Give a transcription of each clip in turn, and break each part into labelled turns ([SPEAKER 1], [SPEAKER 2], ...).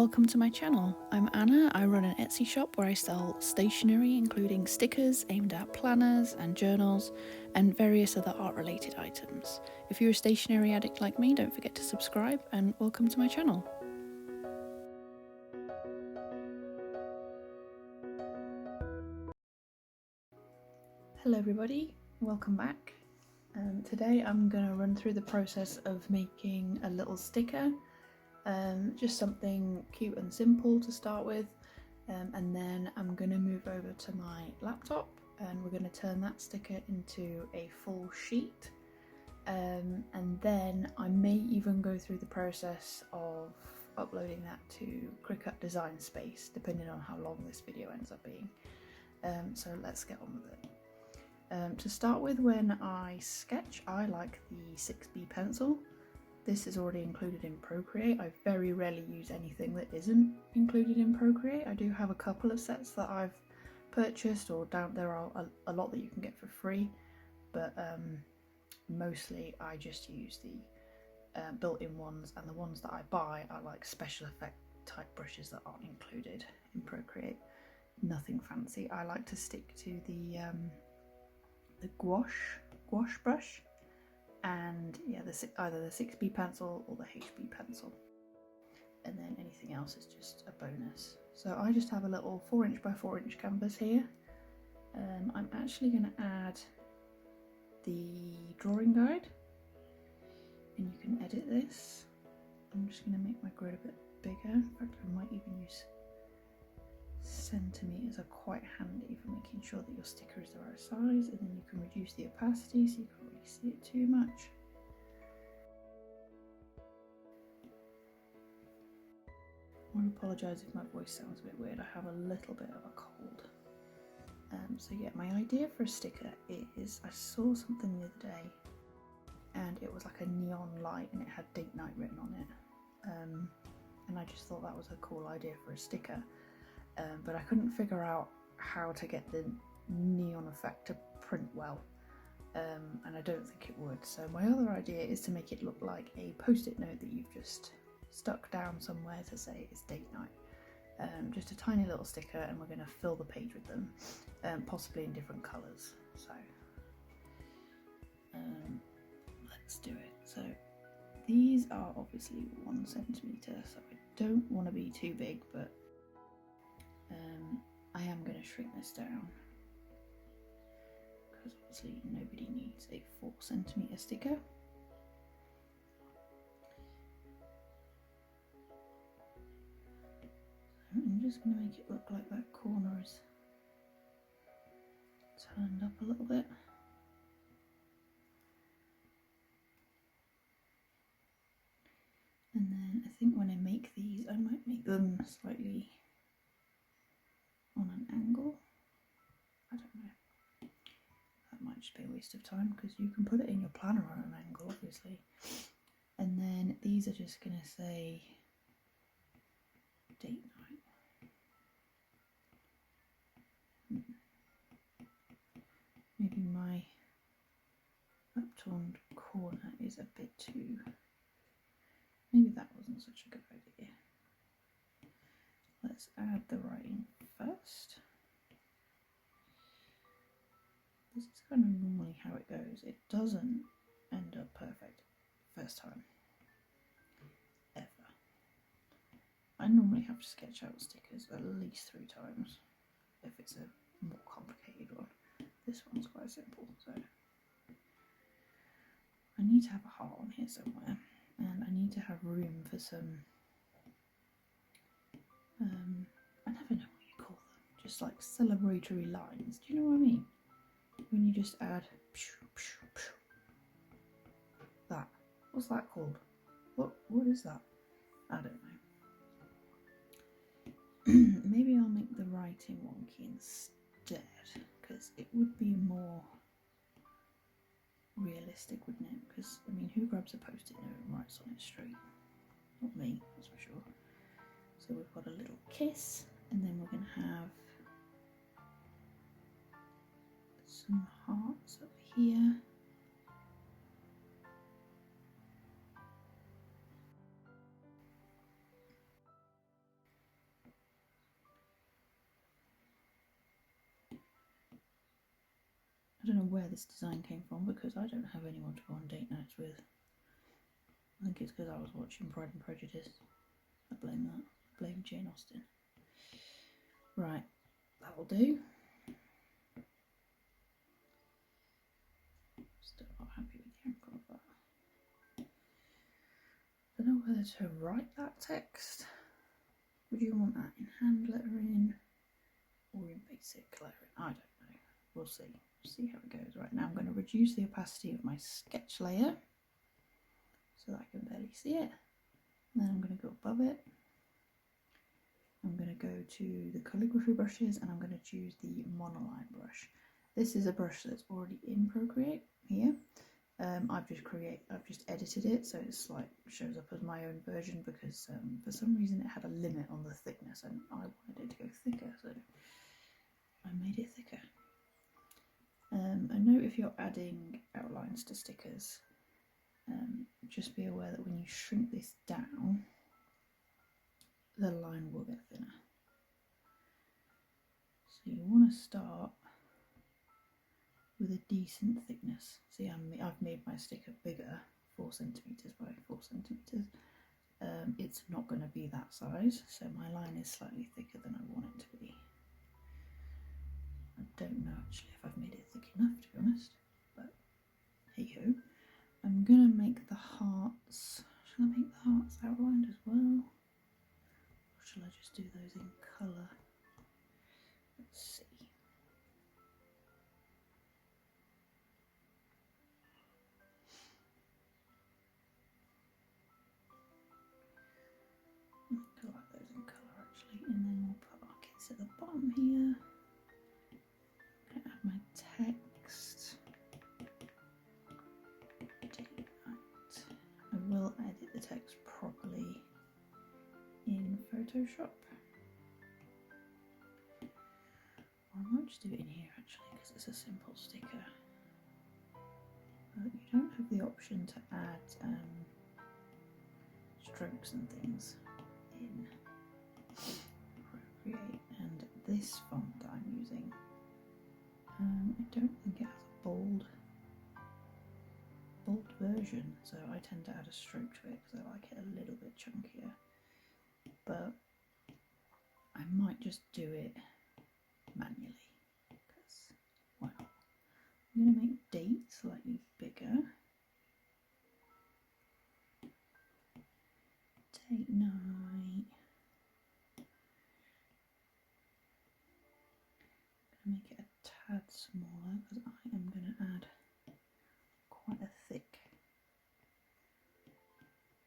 [SPEAKER 1] welcome to my channel. I'm Anna. I run an Etsy shop where I sell stationery including stickers aimed at planners and journals and various other art related items. If you're a stationery addict like me, don't forget to subscribe and welcome to my channel. Hello everybody, welcome back. Today I'm going to run through the process of making a little sticker. Just something cute and simple to start with, and then I'm going to move over to my laptop and we're going to turn that sticker into a full sheet, and then I may even go through the process of uploading that to Cricut Design Space depending on how long this video ends up being. So let's get on with it. To start with, when I sketch, I like the 6B pencil. This is already included in Procreate. I very rarely use anything that isn't included in Procreate. I do have a couple of sets that I've purchased, or there are a lot that you can get for free, but mostly I just use the built-in ones, and the ones that I buy are like special effect type brushes that aren't included in Procreate. Nothing fancy. I like to stick to the gouache brush, and yeah, either the 6B pencil or the HB pencil, and then anything else is just a bonus. So I just have a little 4" by 4" canvas here. I'm actually going to add the drawing guide, and you can edit this. I'm just going to make my grid a bit bigger. In fact, I might even use centimeters are quite handy for making sure that your sticker is the right size, and then you can reduce the opacity so you can't really see it too much. I want to apologise if my voice sounds a bit weird. I have a little bit of a cold. So yeah, my idea for a sticker is, I saw something the other day and it was like a neon light and it had date night written on it, and I just thought that was a cool idea for a sticker. But I couldn't figure out how to get the neon effect to print well, and I don't think it would. So my other idea is to make it look like a post-it note that you've just stuck down somewhere to say it's date night. Just a tiny little sticker, and we're going to fill the page with them, possibly in different colours. So let's do it. So these are obviously 1 centimetre, so I don't want to be too big, but I am going to shrink this down because obviously nobody needs a 4 centimetre sticker. I'm just going to make it look like that corner is turned up a little bit. And then I think when I make these, I might make them slightly on an angle. I don't know. That might just be a waste of time because you can put it in your planner on an angle, obviously. And then these are just going to say date night. Maybe my upturned corner is a bit too... Maybe that wasn't such a good idea. Let's add the writing first. This is kind of normally how it goes. It doesn't end up perfect first time, ever. I normally have to sketch out stickers at least 3 times if it's a more complicated one. This one's quite simple, so I need to have a heart on here somewhere, and I need to have room for some I never know what you call them, just like celebratory lines. Do you know what I mean? When you just add that. What's that called? What is that? I don't know. Maybe I'll make the writing wonky instead, because it would be more realistic, wouldn't it? Because I mean, who grabs a post-it note and writes on it straight? Not me, that's for sure. So we've got a little kiss, and then we're going to have some hearts up here. I don't know where this design came from because I don't have anyone to go on date nights with. I think it's because I was watching Pride and Prejudice. I blame that. Blame Jane Austen. Right, that will do. Still not happy with the angle of that. Don't know whether to write that text. Would you want that in hand lettering or in basic lettering? I don't know. We'll see. See how it goes. Right, now I'm going to reduce the opacity of my sketch layer so that I can barely see it. And then I'm going to go above it. I'm going to go to the calligraphy brushes and I'm going to choose the monoline brush. This is a brush that's already in Procreate here. I've just edited it so it's like shows up as my own version because for some reason it had a limit on the thickness and I wanted it to go thicker, so I made it thicker. A note if you're adding outlines to stickers, just be aware that when you shrink this down, the line will get thinner. So you want to start with a decent thickness. See, I've made my sticker bigger, 4 centimeters by 4 centimeters. It's not going to be that size, so my line is slightly thicker than I want it to be. I don't know actually if I've made it thick enough, to be honest, but hey ho. I'm going to make the hearts. Shall I make the hearts outlined as well? Or shall I just do those in colour? Let's see. I like those in colour actually, and then we'll put our kits at the bottom here. I'm going to add my text. Date night. I will edit the text properly in Photoshop. Or I might just do it in here actually because it's a simple sticker. But you don't have the option to add strokes and things in Procreate, and this font that I'm using, I don't think it has a bold version, so I tend to add a stroke to it because I like it a little bit chunkier, but I might just do it manually because, well, I'm going to make date slightly bigger. Date night. Make it a tad smaller because I am going to add quite a thick.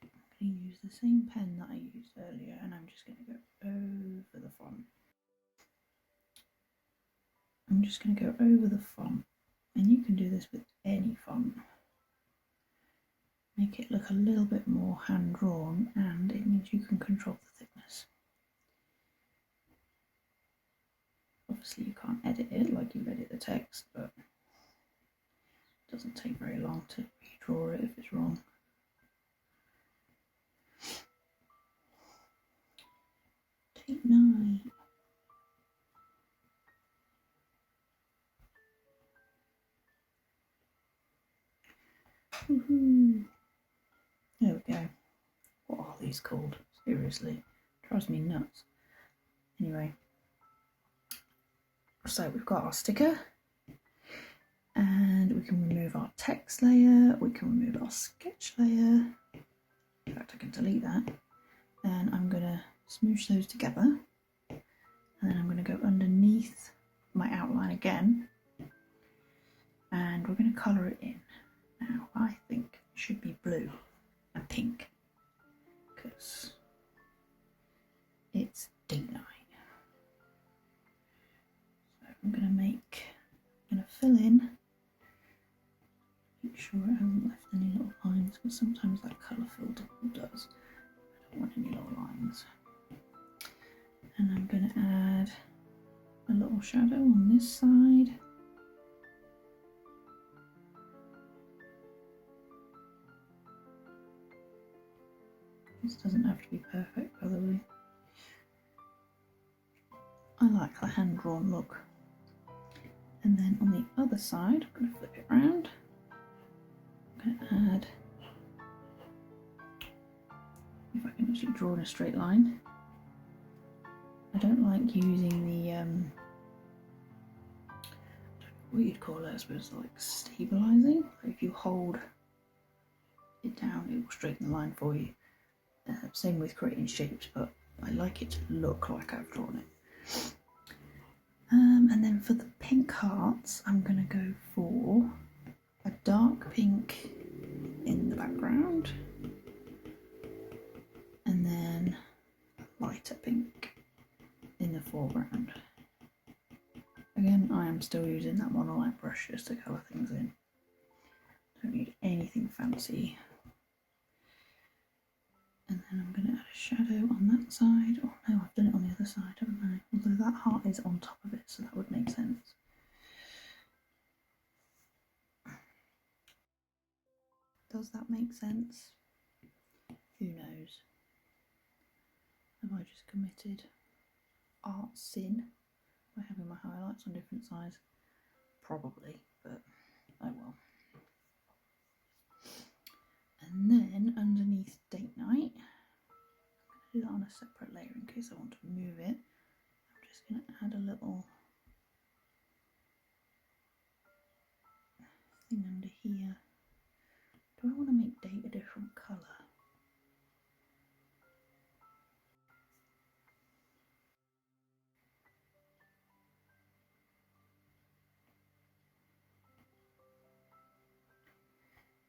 [SPEAKER 1] I'm going to use the same pen that I used earlier and I'm just going to go over the font. I'm just going to go over the font, and you can do this with any font. Make it look a little bit more hand drawn, and it means you can control the thickness. Obviously you can't edit it like you edit the text, but it doesn't take very long to redraw it if it's wrong. Date night. Woohoo! There we go. What are these called? Seriously, drives me nuts. Anyway, so we've got our sticker, and we can remove our text layer, we can remove our sketch layer. In fact, I can delete that. And I'm going to smoosh those together, and then I'm going to go underneath my outline again, and we're going to colour it in. Now, I think it should be blue and pink because it's date night. So I'm going to fill in, make sure I haven't left any little lines because sometimes that colour filter does. I don't want any little lines. And I'm going to add a little shadow on this side. This doesn't have to be perfect, by the way. I like the hand-drawn look. And then on the other side, I'm going to flip it around. I'm going to add, if I can actually draw in a straight line. I don't like using the, I don't know what you'd call it, I suppose, like stabilising. If you hold it down, it will straighten the line for you. Same with creating shapes, but I like it to look like I've drawn it. And then for the pink hearts, I'm going to go for a dark pink in the background, and then a lighter pink in the foreground. Again, I am still using that monoline brush just to colour things in. Don't need anything fancy. And then I'm going to add a shadow on that side. Oh no, I've done it on the other side, haven't I? Although that heart is on top of it, so that would make sense. Does that make sense? Who knows? Have I just committed art sin by having my highlights on different sides? Probably, but oh well. And then underneath date night, I'm going to do that on a separate layer in case I want to move it. I'm just going to add a little thing under here. Do I want to make date a different colour?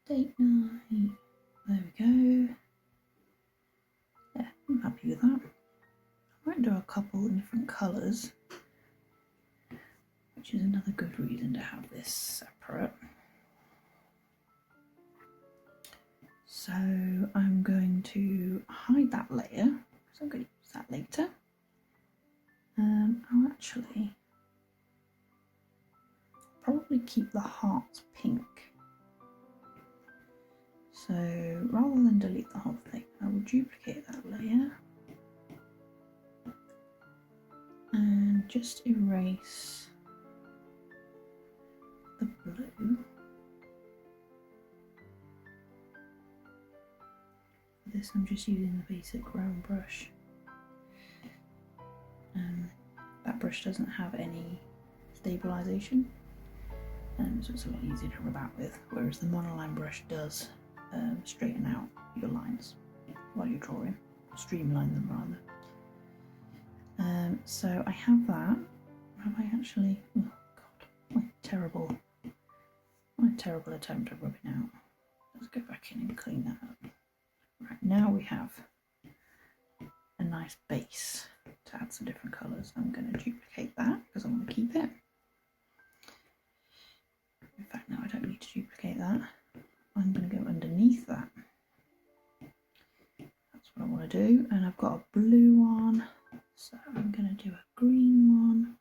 [SPEAKER 1] Date night, there we go. Yeah, I'm happy with that. I might do a couple in different colours, which is another good reason to have this separate. So I'm going to hide that layer, because I'm going to use that later. I'll actually probably keep the hearts pink. So rather than delete the whole thing, I will duplicate that layer and just erase the blue. For this I'm just using the basic round brush. That brush doesn't have any stabilisation, so it's a lot easier to rub out with, whereas the monoline brush does straighten out your lines while you're drawing, streamline them rather. So I have that. Have I actually? Oh god, my terrible attempt at rubbing out. Let's go back in and clean that up. Right, now we have a nice base to add some different colours. I'm going to duplicate that because I want to keep it. In fact, no, I don't need to duplicate that. I'm going to go underneath that. That's what I want to do. And I've got a blue one, so I'm going to do a green one.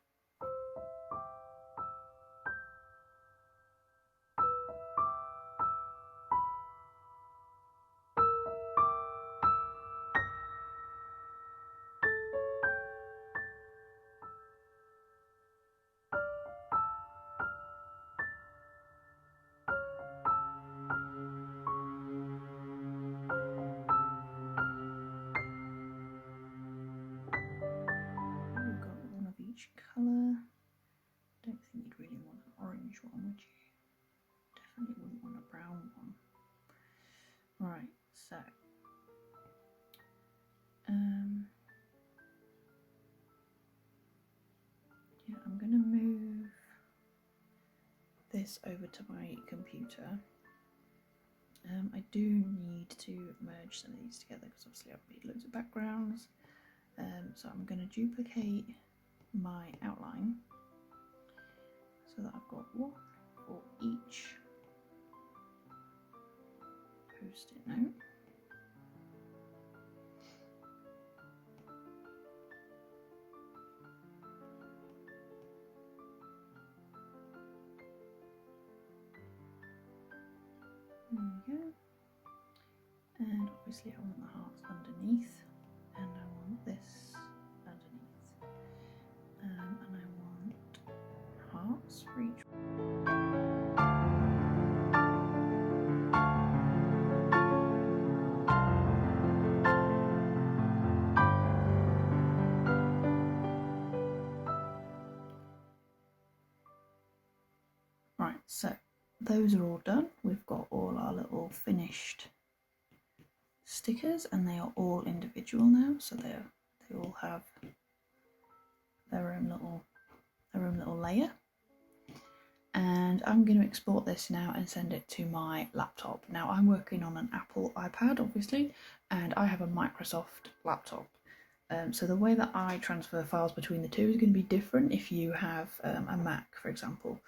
[SPEAKER 1] Colour. Don't think you'd really want an orange one, would you? Definitely wouldn't want a brown one. Right, so yeah, I'm going to move this over to my computer. I do need to merge some of these together because obviously I've made loads of backgrounds. So I'm going to duplicate my outline so that I've got one for each post-it note. There we go. And obviously I want the hearts underneath, and I want this underneath. And I want hearts for each. Right, so those are all done. We've got all our little finished stickers and they are all individual now, so they all have their own little layer. And I'm going to export this now and send it to my laptop. Now I'm working on an Apple iPad obviously, and I have a Microsoft laptop. So the way that I transfer files between the two is going to be different if you have a Mac, for example.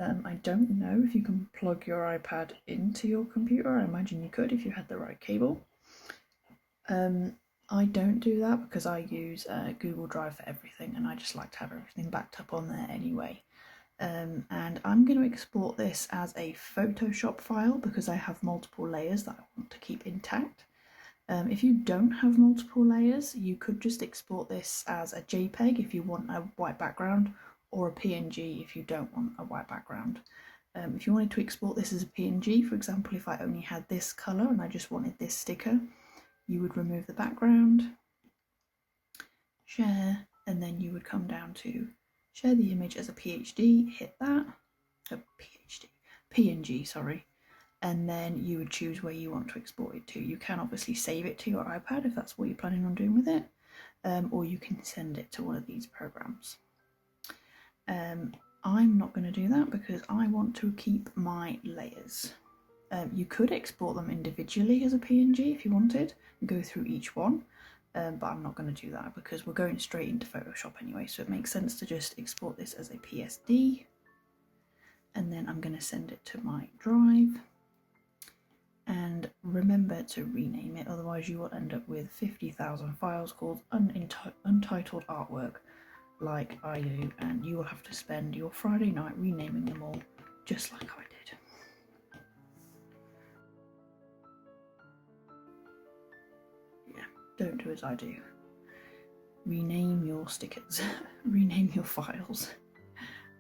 [SPEAKER 1] I don't know if you can plug your iPad into your computer. I imagine you could if you had the right cable. I don't do that because I use Google Drive for everything, and I just like to have everything backed up on there anyway. And I'm going to export this as a Photoshop file because I have multiple layers that I want to keep intact. If you don't have multiple layers, you could just export this as a JPEG if you want a white background, or a PNG if you don't want a white background. If you wanted to export this as a PNG, for example, if I only had this colour and I just wanted this sticker, you would remove the background, share, and then you would come down to share the image as a PhD, hit that, PNG, sorry, and then you would choose where you want to export it to. You can obviously save it to your iPad if that's what you're planning on doing with it, or you can send it to one of these programs. I'm not going to do that because I want to keep my layers. You could export them individually as a PNG if you wanted and go through each one, but I'm not going to do that because we're going straight into Photoshop anyway, so it makes sense to just export this as a PSD, and then I'm going to send it to my drive. And remember to rename it, otherwise you will end up with 50,000 files called untitled artwork, like I do, and you will have to spend your Friday night renaming them all, just like I did. Yeah, don't do as I do. Rename your stickers, rename your files.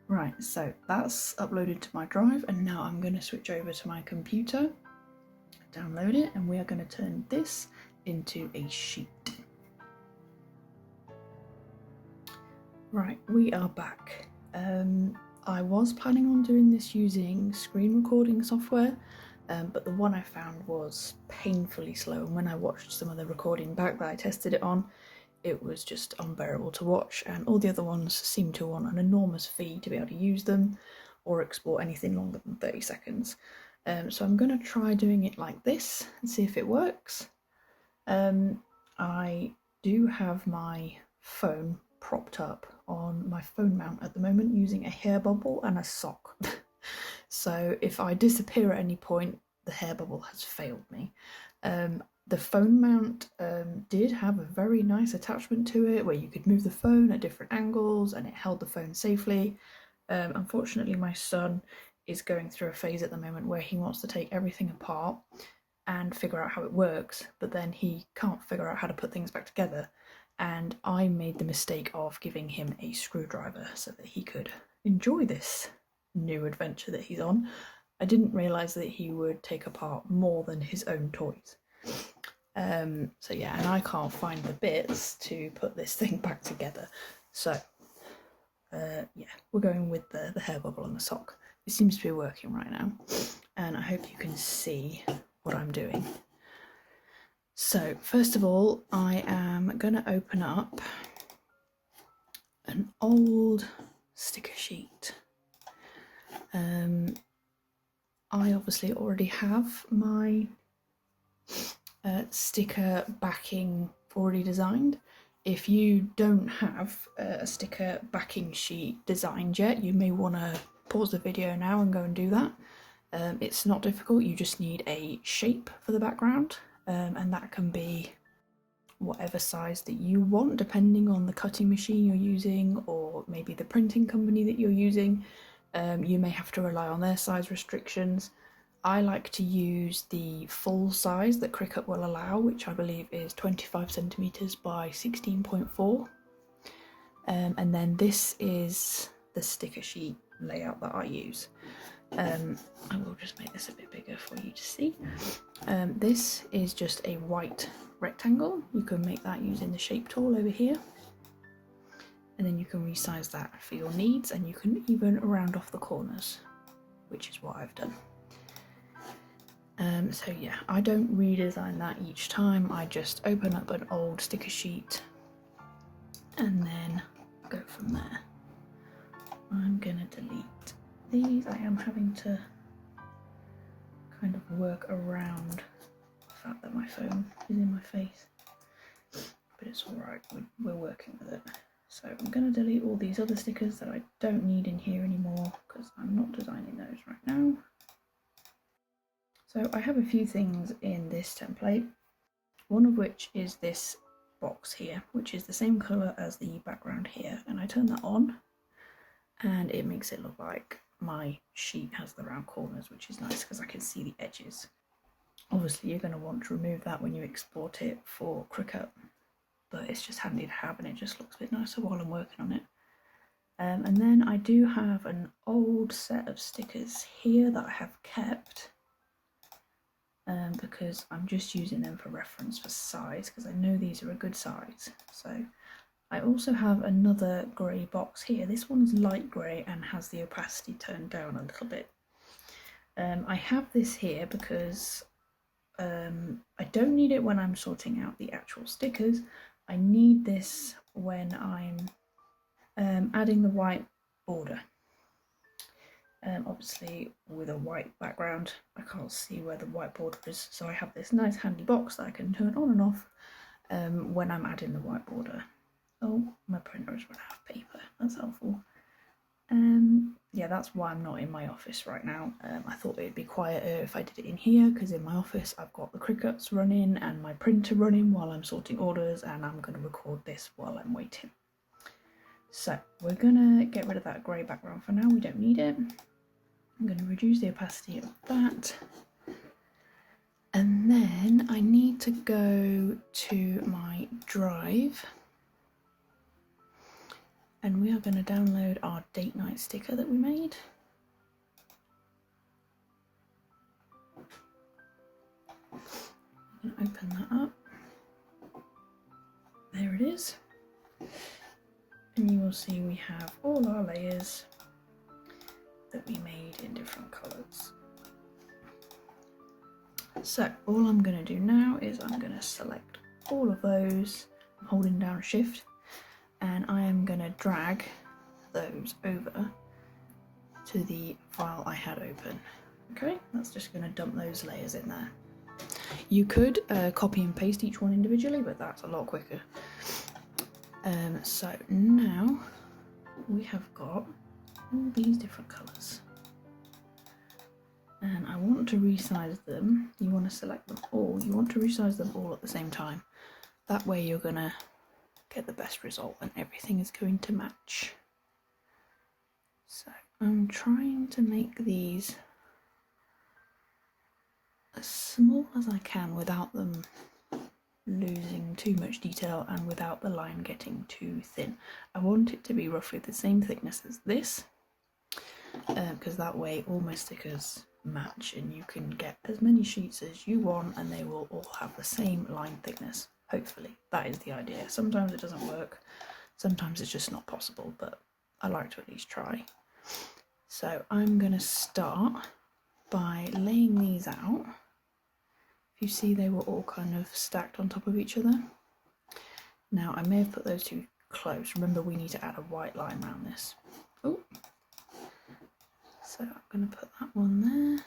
[SPEAKER 1] Right, so that's uploaded to my drive, and now I'm going to switch over to my computer, download it, and we are going to turn this into a sheet. Right, we are back. I was planning on doing this using screen recording software, but the one I found was painfully slow, and when I watched some of the recording back that I tested it on, it was just unbearable to watch, and all the other ones seem to want an enormous fee to be able to use them or export anything longer than 30 seconds. So I'm going to try doing it like this and see if it works. I do have my phone propped up on my phone mount at the moment using a hair bubble and a sock. So if I disappear at any point, the hair bubble has failed me. The phone mount did have a very nice attachment to it where you could move the phone at different angles and it held the phone safely. Unfortunately, my son is going through a phase at the moment where he wants to take everything apart and figure out how it works, but then he can't figure out how to put things back together. And I made the mistake of giving him a screwdriver so that he could enjoy this new adventure that he's on. I didn't realise that he would take apart more than his own toys. So yeah, and I can't find the bits to put this thing back together. So yeah, we're going with the hair bubble and the sock. It seems to be working right now, and I hope you can see what I'm doing. So first of all, I am going to open up an old sticker sheet. I obviously already have my sticker backing already designed. If you don't have a sticker backing sheet designed yet, you may want to pause the video now and go and do that. It's not difficult, you just need a shape for the background, and that can be whatever size that you want depending on the cutting machine you're using or maybe the printing company that you're using. You may have to rely on their size restrictions. I like to use the full size that Cricut will allow, which I believe is 25 centimeters by 16.4. And then this is the sticker sheet layout that I use. I will just make this a bit bigger for you to see. This is just a white rectangle. You can make that using the shape tool over here. And then you can resize that for your needs, and you can even round off the corners, which is what I've done. So yeah, I don't redesign that each time. I just open up an old sticker sheet and then go from there. I'm gonna delete these. I am having to kind of work around the fact that my phone is in my face, but it's alright, we're working with it. So I'm going to delete all these other stickers that I don't need in here anymore because I'm not designing those right now. So I have a few things in this template, one of which is this box here, which is the same colour as the background here, and I turn that on and it makes it look like my sheet has the round corners, which is nice because I can see the edges. Obviously you're going to want to remove that when you export it for Cricut, but it's just handy to have and it just looks a bit nicer while I'm working on it. And then I do have an old set of stickers here that I have kept because I'm just using them for reference for size, because I know these are a good size. So I also have another grey box here. This one's light grey and has the opacity turned down a little bit. I have this here because I don't need it when I'm sorting out the actual stickers. I need this when I'm adding the white border. Obviously with a white background I can't see where the white border is, so I have this nice handy box that I can turn on and off when I'm adding the white border. Oh, my printer has run out of paper, that's helpful. Yeah, that's why I'm not in my office right now. I thought it'd be quieter if I did it in here, because in my office I've got the Cricuts running and my printer running while I'm sorting orders, and I'm going to record this while I'm waiting. So we're going to get rid of that grey background for now, we don't need it. I'm going to reduce the opacity of that. And then I need to go to my drive. And we are going to download our date night sticker that we made. I'm going to open that up. There it is. And you will see we have all our layers that we made in different colours. So all I'm going to do now is I'm going to select all of those. I'm holding down Shift, and I am going to drag those over to the file I had open. Okay, that's just going to dump those layers in there. You could copy and paste each one individually, but that's a lot quicker. So now we have got all these different colours, and I want to resize them. You want to select them all, you want to resize them all at the same time. That way you're going to get the best result and everything is going to match. So I'm trying to make these as small as I can without them losing too much detail and without the line getting too thin. I want it to be roughly the same thickness as this, because that way all my stickers match and you can get as many sheets as you want and they will all have the same line thickness. Hopefully, that is the idea. Sometimes it doesn't work, sometimes it's just not possible, but I like to at least try. So I'm going to start by laying these out. You see they were all kind of stacked on top of each other. Now I may have put those too close. Remember, we need to add a white line around this. Oh, so I'm going to put that one there,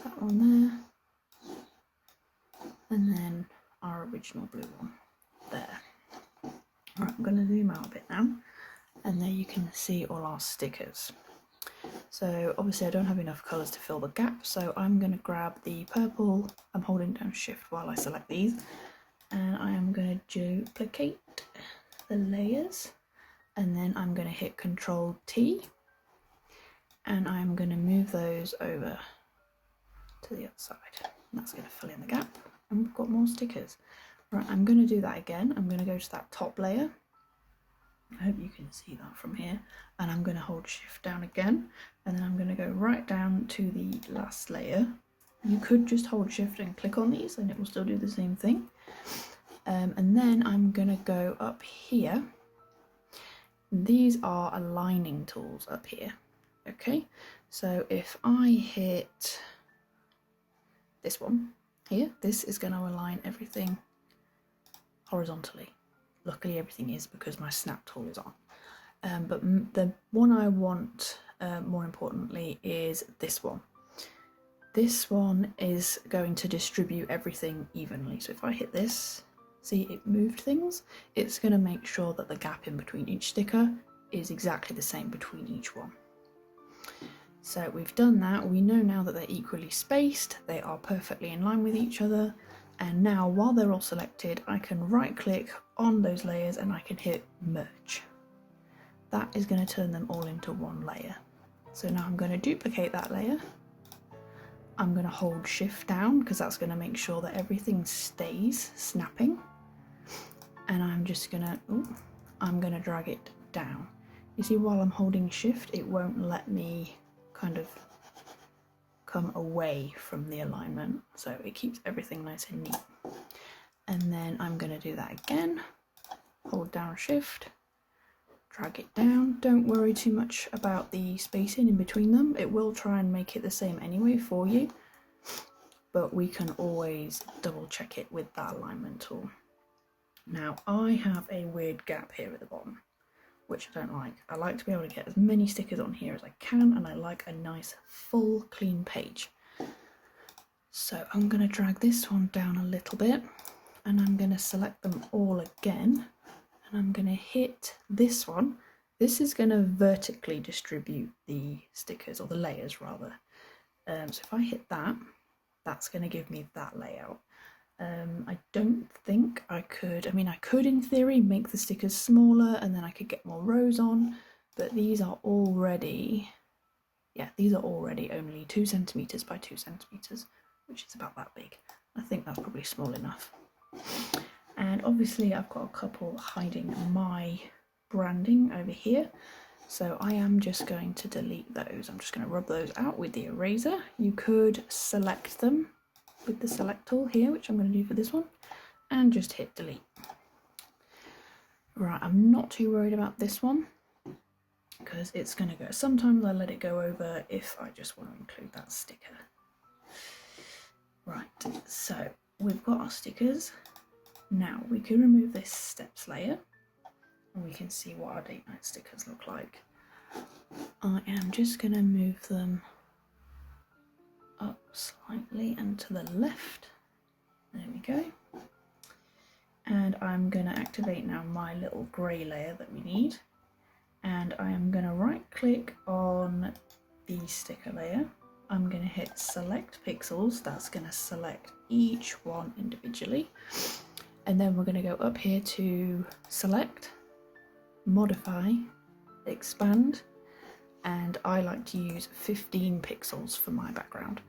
[SPEAKER 1] that one there, and then our original blue one there. Alright, I'm going to zoom out a bit now, and there you can see all our stickers. So obviously I don't have enough colours to fill the gap, so I'm going to grab the purple. I'm holding down Shift while I select these, and I am going to duplicate the layers, and then I'm going to hit Control T, and I'm going to move those over to the other side. And that's going to fill in the gap, and we've got more stickers. Right, I'm going to do that again. I'm going to go to that top layer, I hope you can see that from here. And I'm going to hold shift down again, and then I'm going to go right down to the last layer. You could just hold shift and click on these and it will still do the same thing. And then I'm going to go up here. These are aligning tools up here. Okay, so if I hit this one here, this is going to align everything horizontally. Luckily everything is because my snap tool is on. But the one I want more importantly is this one. This one is going to distribute everything evenly. So if I hit this, see it moved things, it's going to make sure that the gap in between each sticker is exactly the same between each one. So we've done that. We know now that they're equally spaced, they are perfectly in line with each other. And now while they're all selected, I can right click on those layers and I can hit merge. That is going to turn them all into one layer. So now I'm going to duplicate that layer. I'm going to hold shift down because that's going to make sure that everything stays snapping. And I'm just going to drag it down. You see, while I'm holding shift, it won't let me kind of come away from the alignment. So it keeps everything nice and neat. And then I'm going to do that again. Hold down shift, drag it down. Don't worry too much about the spacing in between them. It will try and make it the same anyway for you, but we can always double check it with that alignment tool. Now I have a weird gap here at the bottom, which I don't like. I like to be able to get as many stickers on here as I can, and I like a nice full clean page. So I'm going to drag this one down a little bit, and I'm going to select them all again, and I'm going to hit this one. This is going to vertically distribute the stickers, or the layers rather. So if I hit that, that's going to give me that layout. I don't think I could, I could in theory make the stickers smaller and then I could get more rows on, but these are already, these are already only 2 centimeters by 2 centimeters, which is about that big. I think that's probably small enough. And obviously I've got a couple hiding my branding over here, so I am just going to delete those. I'm just going to rub those out with the eraser. You could select them with the select tool here, which I'm going to do for this one, and just hit delete. Right, I'm not too worried about this one because it's going to go. Sometimes I let it go over if I just want to include that sticker. Right, so we've got our stickers. Now we can remove this steps layer and we can see what our date night stickers look like. I am just going to move them up slightly and to the left. There we go. And I'm going to activate now my little grey layer that we need. And I am going to right click on the sticker layer. I'm going to hit select pixels. That's going to select each one individually. And then we're going to go up here to select, modify, expand. And I like to use 15 pixels for my background.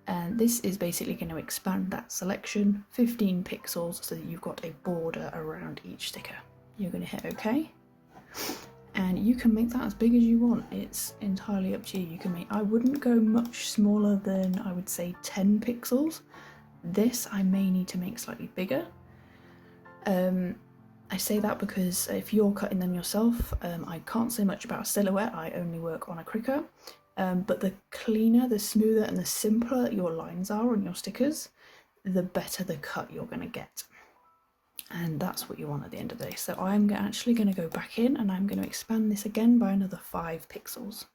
[SPEAKER 1] And this is basically going to expand that selection 15 pixels so that you've got a border around each sticker. You're going to hit OK. And you can make that as big as you want. It's entirely up to you. You can make, I wouldn't go much smaller than, I would say, 10 pixels. This I may need to make slightly bigger. I say that because if you're cutting them yourself, I can't say much about a silhouette. I only work on a Cricut. But the cleaner, the smoother and the simpler your lines are on your stickers, the better the cut you're going to get. And that's what you want at the end of the day. So I'm actually going to go back in and I'm going to expand this again by another 5 pixels.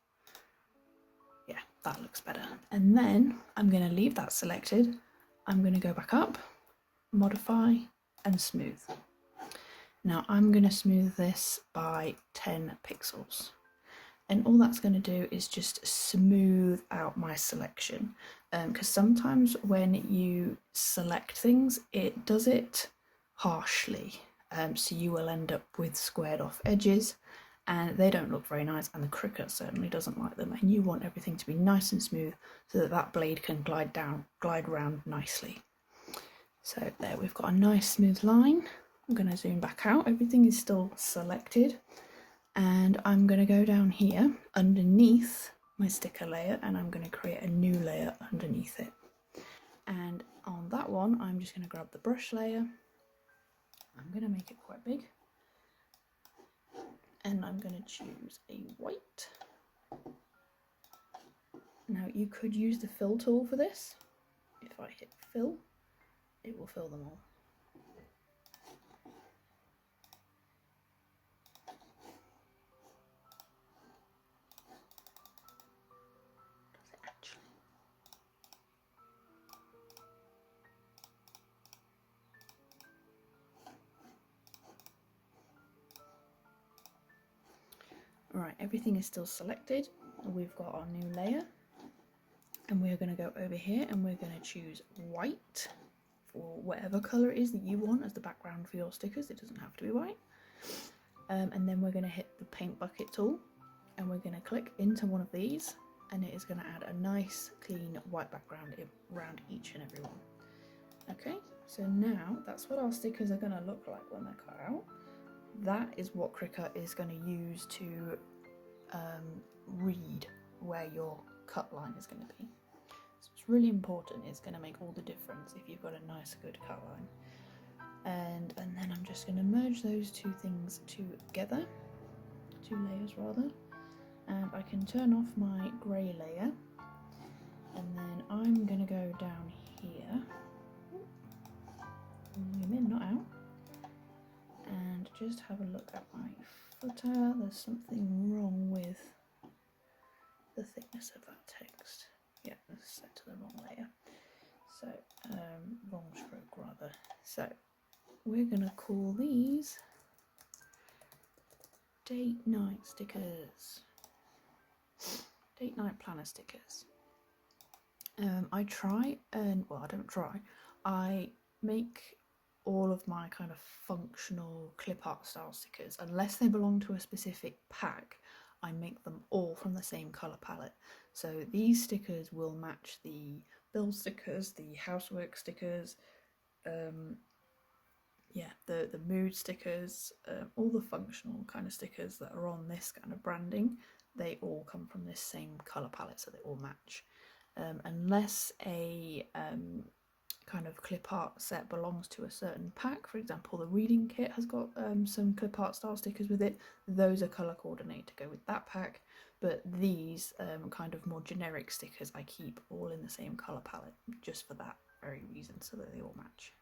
[SPEAKER 1] Yeah, that looks better. And then I'm going to leave that selected. I'm going to go back up, modify and smooth. Now I'm going to smooth this by 10 pixels. And all that's going to do is just smooth out my selection. Because sometimes when you select things, it does it harshly. So you will end up with squared off edges and they don't look very nice, and the Cricut certainly doesn't like them. And you want everything to be nice and smooth so that that blade can glide round nicely. So there, we've got a nice smooth line. I'm going to zoom back out. Everything is still selected. And I'm going to go down here underneath my sticker layer and I'm going to create a new layer underneath it. And on that one, I'm just going to grab the brush layer. I'm going to make it quite big. And I'm going to choose a white. Now you could use the fill tool for this. If I hit fill, it will fill them all. Does it actually? Right, everything is still selected. We've got our new layer. And we're going to go over here and we're going to choose white for whatever colour it is that you want as the background for your stickers. It doesn't have to be white. And then we're going to hit the paint bucket tool and we're going to click into one of these and it is going to add a nice clean white background around each and every one. Okay, so now that's what our stickers are going to look like when they're cut out. That is what Cricut is going to use to read where your cut line is going to be. So it's really important. It's going to make all the difference if you've got a nice good cut line. And then I'm just going to merge those two things together, two layers rather, and I can turn off my grey layer and then I'm going to go down here, zoom in, not out, and just have a look at my footer. There's something wrong with the thickness of that text. Yeah, it's set to the wrong layer. So, wrong stroke rather. So, we're going to call these date night stickers. Date night planner stickers. I try and, well, I don't try. I make all of my kind of functional clip art style stickers, unless they belong to a specific pack, I make them all from the same colour palette. So these stickers will match the bill stickers, the housework stickers, yeah, the mood stickers, all the functional kind of stickers that are on this kind of branding, they all come from this same colour palette, so they all match. Unless a kind of clip art set belongs to a certain pack, for example the reading kit has got some clip art style stickers with it, those are colour coordinated to go with that pack, but these kind of more generic stickers I keep all in the same colour palette just for that very reason, so that they all match.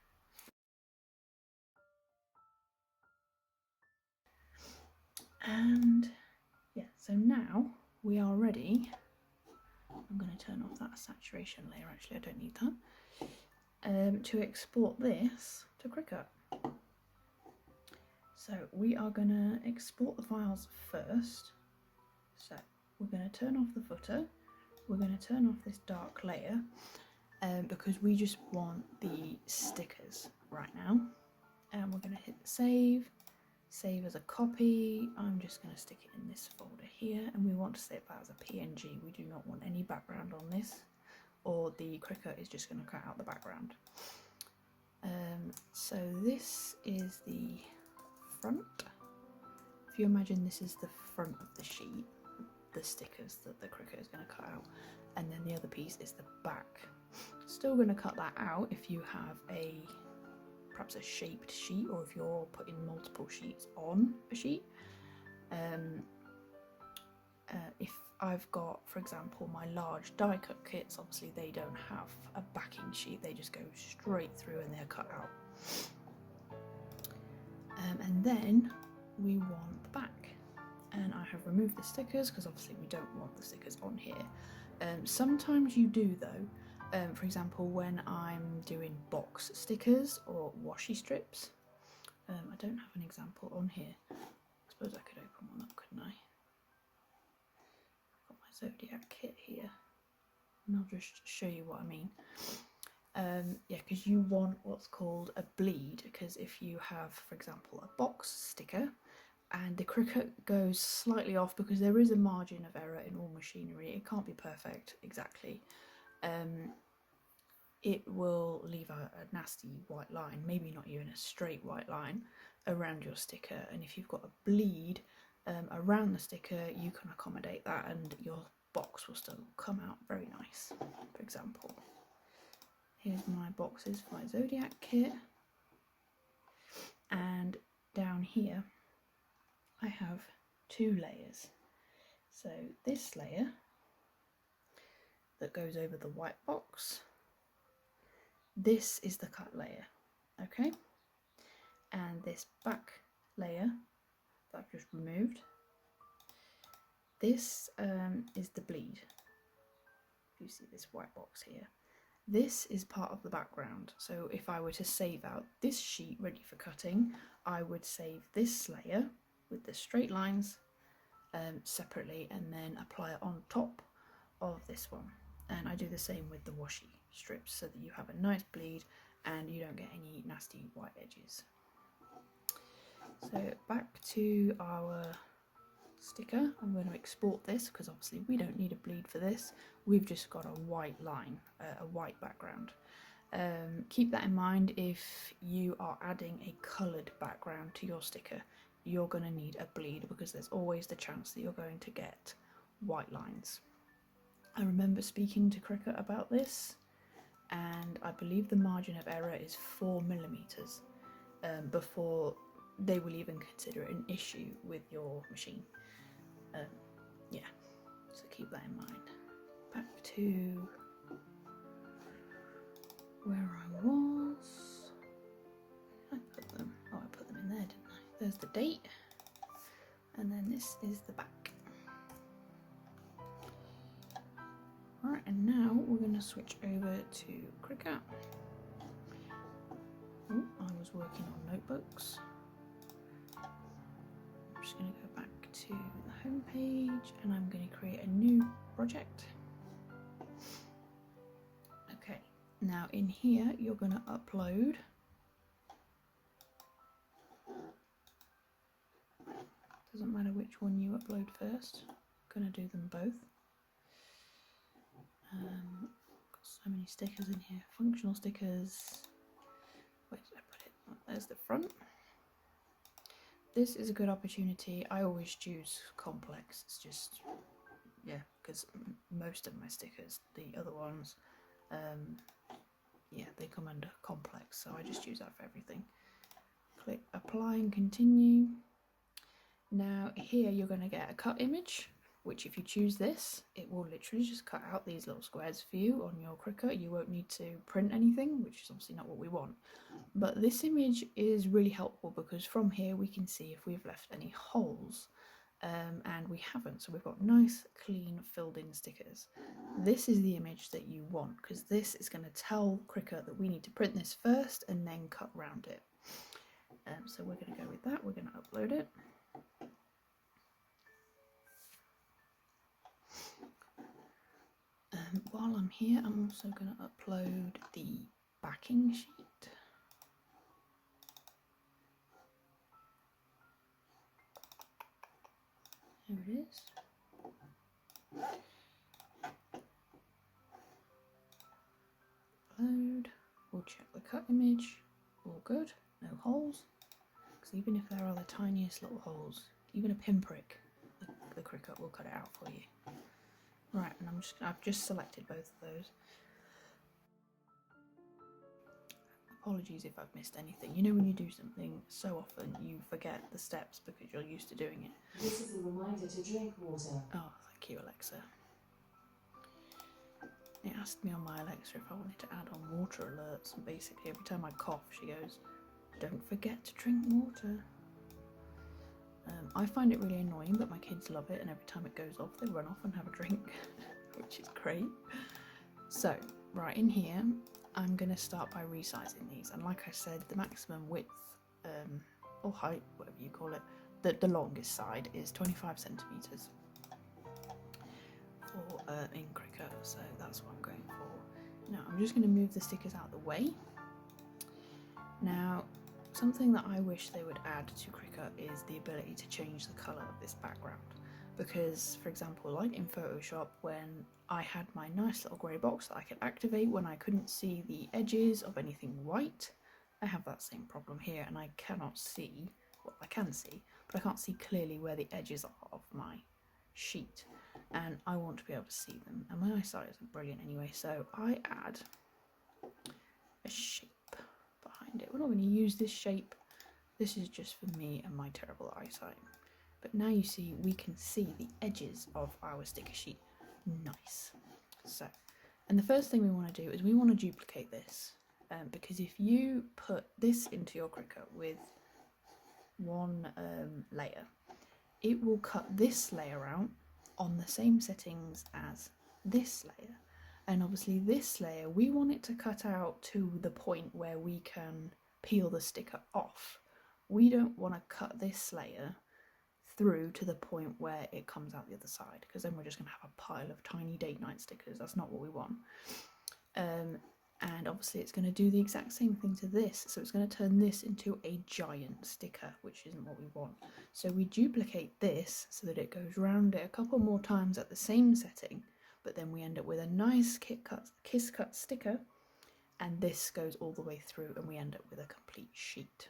[SPEAKER 1] And yeah, so now we are ready. I'm going to turn off that saturation layer, actually I don't need that, to export this to Cricut. So we are going to export the files first. So we're going to turn off the footer, we're going to turn off this dark layer because we just want the stickers right now, and we're going to hit save as a copy. I'm just going to stick it in this folder here, and we want to save that as a PNG. We do not want any background on this, or the Cricut is just going to cut out the background. So this is the front. If you imagine this is the front of the sheet, the stickers that the Cricut is going to cut out, and then the other piece is the back. Still going to cut that out if you have perhaps a shaped sheet, or if you're putting multiple sheets on a sheet. If I've got, for example, my large die cut kits, obviously they don't have a backing sheet, they just go straight through and they're cut out. And then we want the back, and I have removed the stickers because obviously we don't want the stickers on here. Sometimes you do though, for example when I'm doing box stickers or washi strips. I don't have an example on here. I suppose I could open one up, couldn't I? I've got my Zodiac kit here and I'll just show you what I mean. Yeah, because you want what's called a bleed, because if you have, for example, a box sticker and the Cricut goes slightly off, because there is a margin of error in all machinery, it can't be perfect exactly, it will leave a nasty white line, maybe not even a straight white line around your sticker, and if you've got a bleed, around the sticker, you can accommodate that and your box will still come out very nice. For example, here's my boxes for my Zodiac kit, and down here I have 2 layers. So this layer that goes over the white box, this is the cut layer, okay? And this back layer that I've just removed, this is the bleed. You see this white box here. This is part of the background, so if I were to save out this sheet ready for cutting, I would save this layer with the straight lines separately and then apply it on top of this one. And I do the same with the washi strips so that you have a nice bleed and you don't get any nasty white edges. So back to our sticker, I'm going to export this because obviously we don't need a bleed for this. We've just got a white line, a white background. Keep that in mind if you are adding a coloured background to your sticker. You're going to need a bleed because there's always the chance that you're going to get white lines. I remember speaking to Cricut about this, and I believe the margin of error is 4mm before they will even consider it an issue with your machine. Yeah, so keep that in mind. Back to where I was. I put them. Oh, I put them in there, didn't I? There's the date, and then this is the back. Right, and now we're going to switch over to Cricut. Oh, I was working on notebooks. I'm just going to go back to the home page and I'm going to create a new project. Okay, now in here you're going to upload doesn't matter which one you upload first, I'm going to do them both. Got so many stickers in here. Functional stickers. Where did I put it? Oh, there's the front. This is a good opportunity. I always choose complex. It's just, yeah, because most of my stickers, the other ones, yeah, they come under complex, so I just use that for everything. Click apply and continue. Now here you're going to get a cut image, which if you choose this, it will literally just cut out these little squares for you on your Cricut. You won't need to print anything, which is obviously not what we want. But this image is really helpful because from here we can see if we've left any holes, and we haven't. So we've got nice, clean, filled in stickers. This is the image that you want because this is going to tell Cricut that we need to print this first and then cut around it. So we're going to go with that. We're going to upload it. While I'm here, I'm also going to upload the backing sheet. Here it is. Upload. We'll check the cut image. All good. No holes. Because even if there are the tiniest little holes, even a pinprick, the Cricut will cut it out for you. Right, and I've just selected both of those. Apologies if I've missed anything. You know when you do something so often you forget the steps because you're used to doing it.
[SPEAKER 2] This is a reminder to drink water.
[SPEAKER 1] Oh, thank you, Alexa. It asked me on my Alexa if I wanted to add on water alerts, and basically every time I cough she goes, "Don't forget to drink water." I find it really annoying, but my kids love it, and every time it goes off they run off and have a drink, which is great. So, right in here, I'm going to start by resizing these, and like I said, the maximum width, or height, whatever you call it, the longest side is 25 centimetres for in Cricut, so that's what I'm going for. Now, I'm just going to move the stickers out of the way. Now, something that I wish they would add to Cricut is the ability to change the colour of this background. Because, for example, like in Photoshop, when I had my nice little grey box that I could activate when I couldn't see the edges of anything white, I have that same problem here and I cannot see, well I can see, but I can't see clearly where the edges are of my sheet, and I want to be able to see them, and my eyesight isn't brilliant anyway, so I add a shape behind it. We're not going to use this shape, this is just for me and my terrible eyesight. But now you see, we can see the edges of our sticker sheet. Nice. So, and the first thing we want to do is we want to duplicate this, because if you put this into your Cricut with one layer, it will cut this layer out on the same settings as this layer. And obviously this layer, we want it to cut out to the point where we can peel the sticker off. We don't want to cut this layer through to the point where it comes out the other side, because then we're just going to have a pile of tiny date night stickers. That's not what we want. And obviously it's going to do the exact same thing to this, so it's going to turn this into a giant sticker, which isn't what we want. So we duplicate this so that it goes round it a couple more times at the same setting, but then we end up with a nice kiss cut sticker, and this goes all the way through, and we end up with a complete sheet.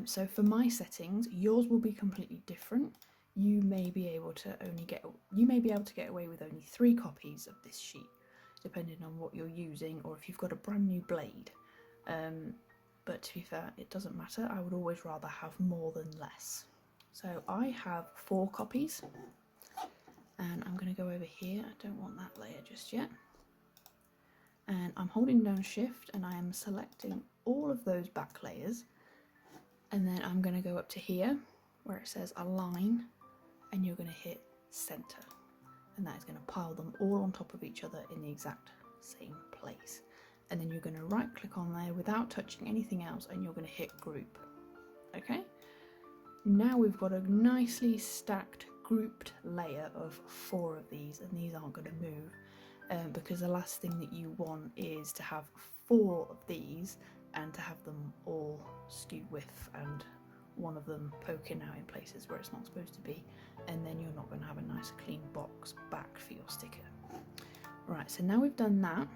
[SPEAKER 1] So for my settings, yours will be completely different. You may be able to get away with only 3 copies of this sheet, depending on what you're using, or if you've got a brand new blade. But to be fair, it doesn't matter. I would always rather have more than less. So I have 4 copies, and I'm going to go over here. I don't want that layer just yet. And I'm holding down Shift, and I am selecting all of those back layers. And then I'm going to go up to here where it says align, and you're going to hit center, and that is going to pile them all on top of each other in the exact same place. And then you're going to right click on there without touching anything else, and you're going to hit group. Okay, now we've got a nicely stacked grouped layer of 4 of these, and these aren't going to move, because the last thing that you want is to have 4 of these and to have them all skewed with, and one of them poking out in places where it's not supposed to be, and then you're not going to have a nice clean box back for your sticker. Right, so now we've done that,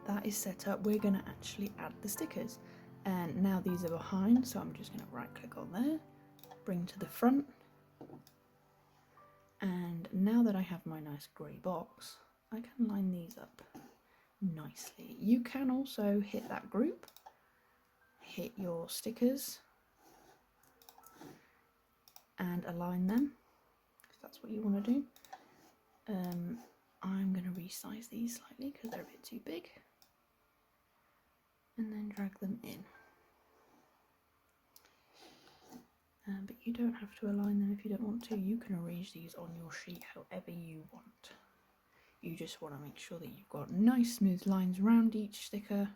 [SPEAKER 1] that is set up, we're going to actually add the stickers. And now these are behind, so I'm just going to right click on there, bring to the front, and now that I have my nice grey box, I can line these up nicely. You can also hit that group, hit your stickers and align them if that's what you want to do. I'm going to resize these slightly because they're a bit too big, and then drag them in. But you don't have to align them if you don't want to. You can arrange these on your sheet however you want. You just want to make sure that you've got nice smooth lines around each sticker.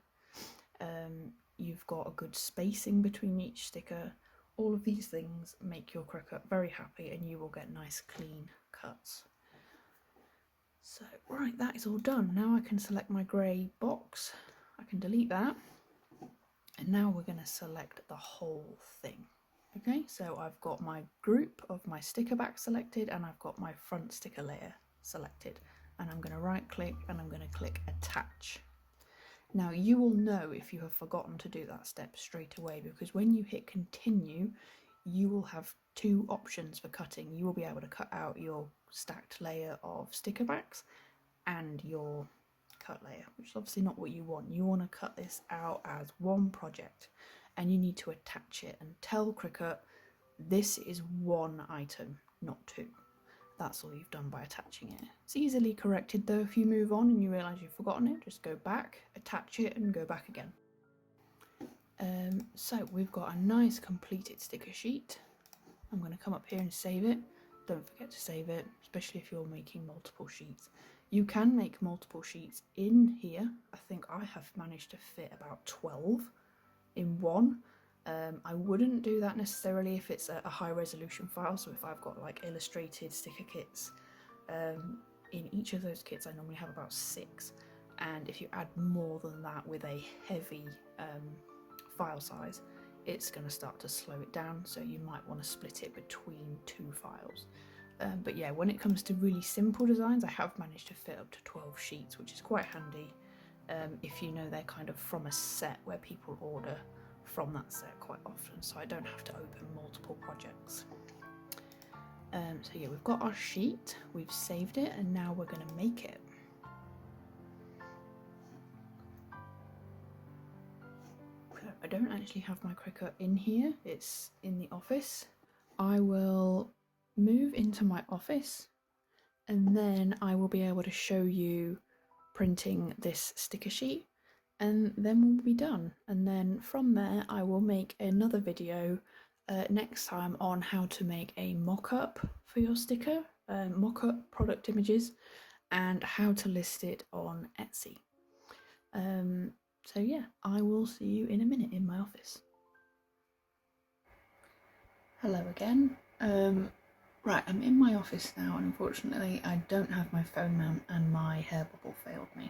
[SPEAKER 1] You've got a good spacing between each sticker. All of these things make your Cricut very happy, and you will get nice clean cuts. So right, that is all done. Now I can select my grey box. I can delete that. And now we're going to select the whole thing. Okay, so I've got my group of my sticker back selected, and I've got my front sticker layer selected. And I'm going to right click, and I'm going to click attach. Now you will know if you have forgotten to do that step straight away, because when you hit continue, you will have 2 options for cutting. You will be able to cut out your stacked layer of sticker backs and your cut layer, which is obviously not what you want. You want to cut this out as one project, and you need to attach it and tell Cricut this is one item, not 2. That's all you've done by attaching it. It's easily corrected though. If you move on and you realise you've forgotten it, just go back, attach it, and go back again. So we've got a nice completed sticker sheet. I'm going to come up here and save it. Don't forget to save it, especially if you're making multiple sheets. You can make multiple sheets in here. I think I have managed to fit about 12 in one. I wouldn't do that necessarily if it's a high resolution file, so if I've got like illustrated sticker kits, in each of those kits I normally have about 6, and if you add more than that with a heavy file size, it's going to start to slow it down, so you might want to split it between 2 files. But yeah, when it comes to really simple designs, I have managed to fit up to 12 sheets, which is quite handy if you know they're kind of from a set where people order from that set quite often, so I don't have to open multiple projects. So yeah, we've got our sheet, we've saved it, and now we're going to make it. I don't actually have my Cricut in here, it's in the office. I will move into my office and then I will be able to show you printing this sticker sheet, and then we'll be done. And then from there I will make another video next time on how to make a mock-up for your sticker, mock-up product images, and how to list it on Etsy. So yeah, I will see you in a minute in my office. Hello again. Right, I'm in my office now, and unfortunately I don't have my phone mount and my hair bubble failed me.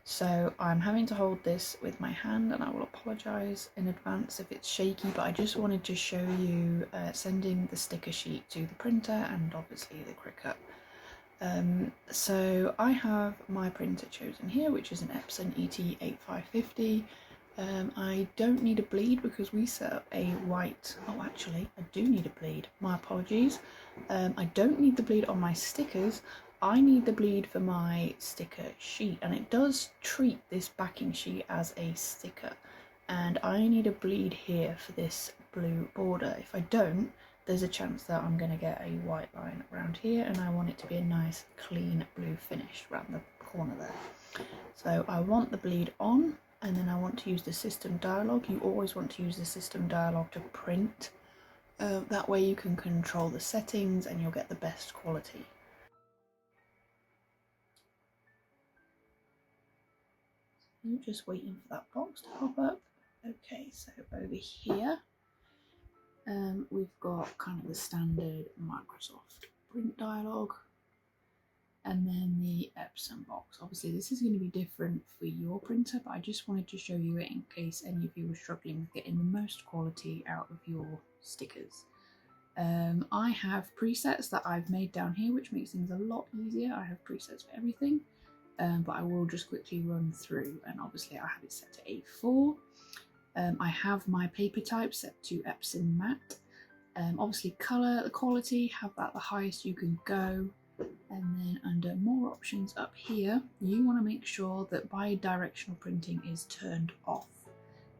[SPEAKER 1] So I'm having to hold this with my hand, and I will apologise in advance if it's shaky, but I just wanted to show you sending the sticker sheet to the printer and obviously the Cricut. So I have my printer chosen here, which is an Epson ET8550. I don't need a bleed because we set up a white, oh actually I do need a bleed, my apologies. I don't need the bleed on my stickers, I need the bleed for my sticker sheet, and it does treat this backing sheet as a sticker, and I need a bleed here for this blue border. If I don't, there's a chance that I'm going to get a white line around here, and I want it to be a nice clean blue finish around the corner there. So I want the bleed on, and then I want to use the system dialog. You always want to use the system dialog to print. That way you can control the settings and you'll get the best quality. I'm just waiting for that box to pop up. Okay, so over here we've got kind of the standard Microsoft print dialog, and then the Epson box. Obviously this is going to be different for your printer, but I just wanted to show you it in case any of you were struggling with getting the most quality out of your stickers. I have presets that I've made down here, which makes things a lot easier. I have presets for everything, but I will just quickly run through, and obviously I have it set to A4. I have my paper type set to Epson matte. Obviously colour, the quality, have that the highest you can go. And then under more options up here, you want to make sure that bidirectional printing is turned off.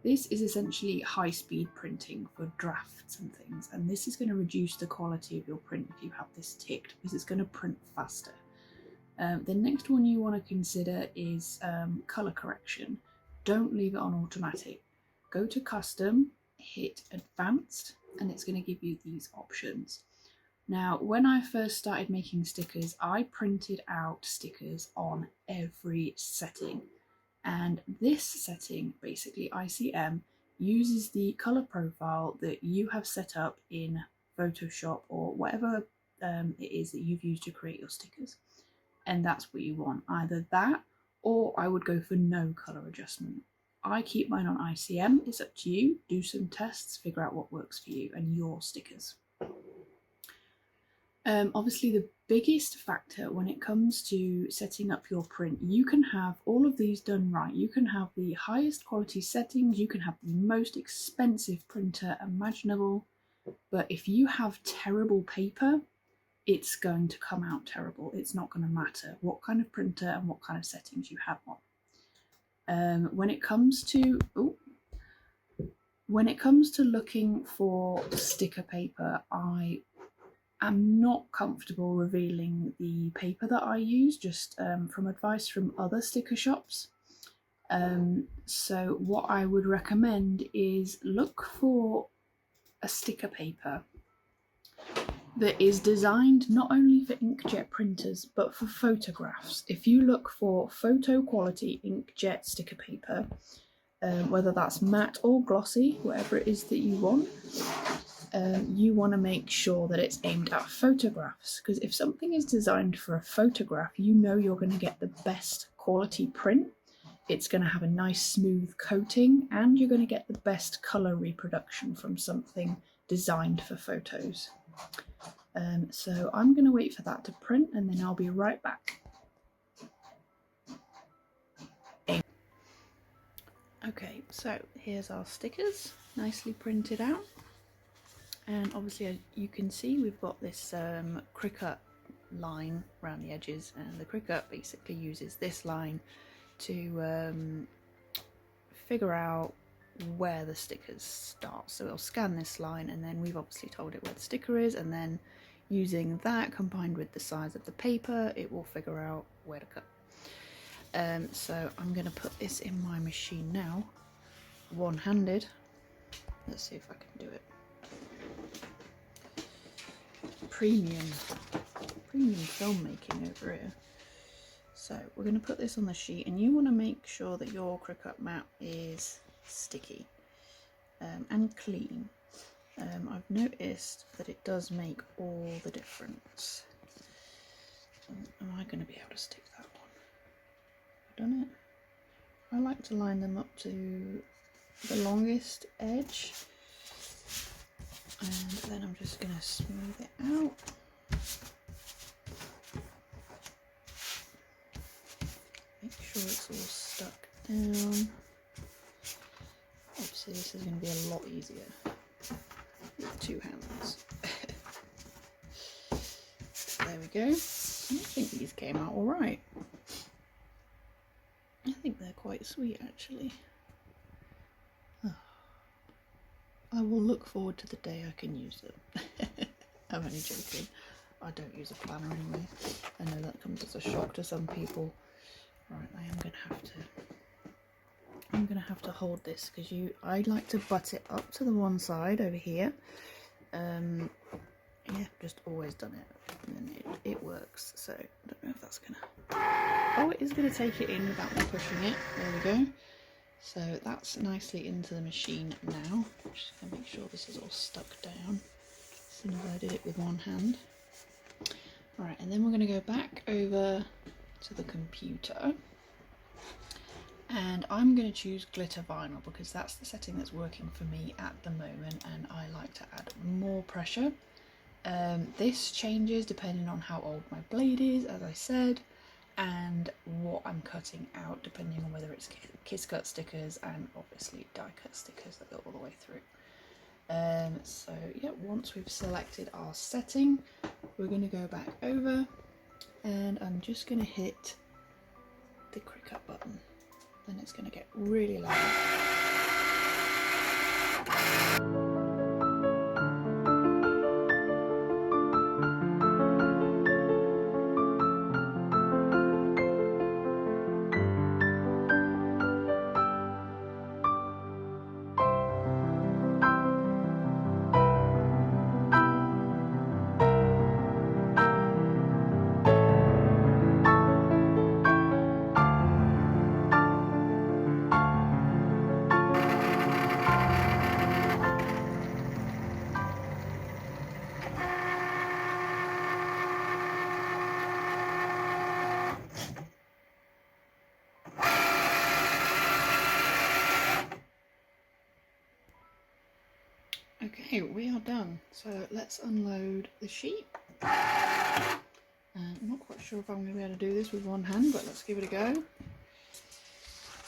[SPEAKER 1] This is essentially high-speed printing for drafts and things, and this is going to reduce the quality of your print if you have this ticked, because it's going to print faster. The next one you want to consider is colour correction. Don't leave it on automatic. Go to custom, hit advanced, and it's going to give you these options. Now, when I first started making stickers, I printed out stickers on every setting. And this setting, basically ICM, uses the colour profile that you have set up in Photoshop or whatever it is that you've used to create your stickers. And that's what you want, either that or I would go for no colour adjustment. I keep mine on ICM, it's up to you, do some tests, figure out what works for you and your stickers. Obviously the biggest factor when it comes to setting up your print, you can have all of these done right. You can have the highest quality settings, you can have the most expensive printer imaginable, but if you have terrible paper, it's going to come out terrible. It's not going to matter what kind of printer and what kind of settings you have on. When it comes to looking for sticker paper, I'm not comfortable revealing the paper that I use, just from advice from other sticker shops. So what I would recommend is look for a sticker paper that is designed not only for inkjet printers but for photographs. If you look for photo quality inkjet sticker paper, whether that's matte or glossy, whatever it is that you want, you want to make sure that it's aimed at photographs, because if something is designed for a photograph, you know you're going to get the best quality print. It's going to have a nice smooth coating, and you're going to get the best colour reproduction from something designed for photos. So I'm going to wait for that to print and then I'll be right back. Okay, so here's our stickers, nicely printed out. And obviously, as you can see, we've got this Cricut line around the edges, and the Cricut basically uses this line to figure out where the stickers start. So it'll scan this line, and then we've obviously told it where the sticker is, and then using that combined with the size of the paper, it will figure out where to cut. So I'm going to put this in my machine now, one-handed. Let's see if I can do it. Premium filmmaking over here. So we're going to put this on the sheet, and you want to make sure that your Cricut mat is sticky and clean. I've noticed that it does make all the difference. Am I going to be able to stick that one? I've done it. I like to line them up to the longest edge, and then I'm just going to smooth it out. Make sure it's all stuck down. Obviously this is going to be a lot easier with two hands. There we go. I think these came out alright. I think they're quite sweet actually. Oh. I will look forward to the day I can use them. I'm only joking. I don't use a planner anyway. I know that comes as a shock to some people. Right, I am gonna have to hold this because I like to butt it up to the one side over here. Yeah, just always done it, and it works. So I don't know if that's gonna. Oh, it is gonna take it in without me pushing it. There we go. So that's nicely into the machine now. Just gonna make sure this is all stuck down as soon as I did it with one hand. Alright, and then we're gonna go back over to the computer, and I'm going to choose glitter vinyl because that's the setting that's working for me at the moment, and I like to add more pressure. This changes depending on how old my blade is, as I said, and what I'm cutting out, depending on whether it's kiss cut stickers and obviously die cut stickers that go all the way through. So yeah, once we've selected our setting, we're going to go back over, and I'm just going to hit the Cricut button. Then it's going to get really loud. Okay, we are done. So let's unload the sheet. I'm not quite sure if I'm going to be able to do this with one hand, but let's give it a go.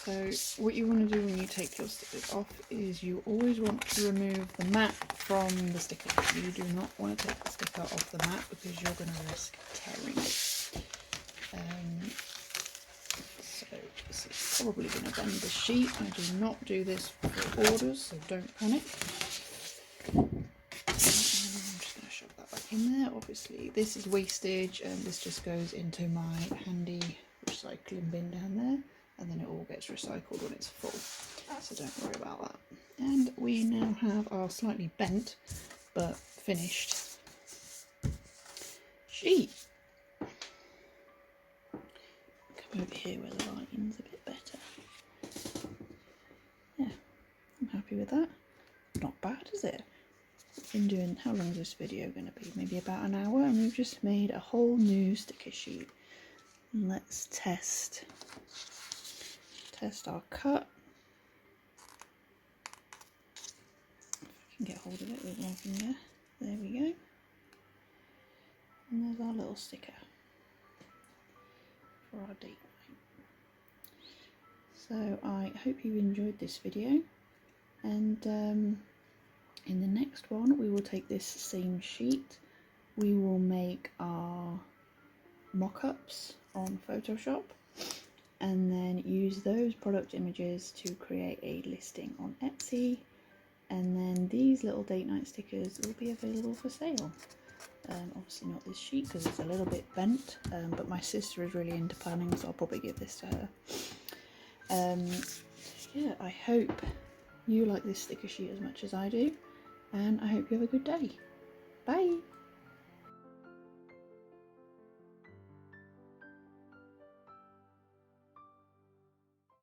[SPEAKER 1] So what you want to do when you take your stickers off is you always want to remove the mat from the sticker. You do not want to take the sticker off the mat because you're going to risk tearing it. So this is probably going to bend the sheet. I do not do this for orders, so don't panic. I'm just going to shove that back in there. Obviously this is wastage, and this just goes into my handy recycling bin down there, and then it all gets recycled when it's full, so don't worry about that. And we now have our slightly bent but finished sheet. Come over here where the lighting's a bit better. Yeah, I'm happy with that. Not bad, is it? We've been doing, how long is this video going to be? Maybe about an hour, and we've just made a whole new sticker sheet. And let's test our cut. If I can get hold of it with one finger. There we go. And there's our little sticker for our date night. So I hope you enjoyed this video, and in the next one we will take this same sheet, we will make our mock-ups on Photoshop and then use those product images to create a listing on Etsy, and then these little date night stickers will be available for sale. Obviously not this sheet because it's a little bit bent, but my sister is really into planning, so I'll probably give this to her. Yeah, I hope you like this sticker sheet as much as I do, and I hope you have a good day. Bye!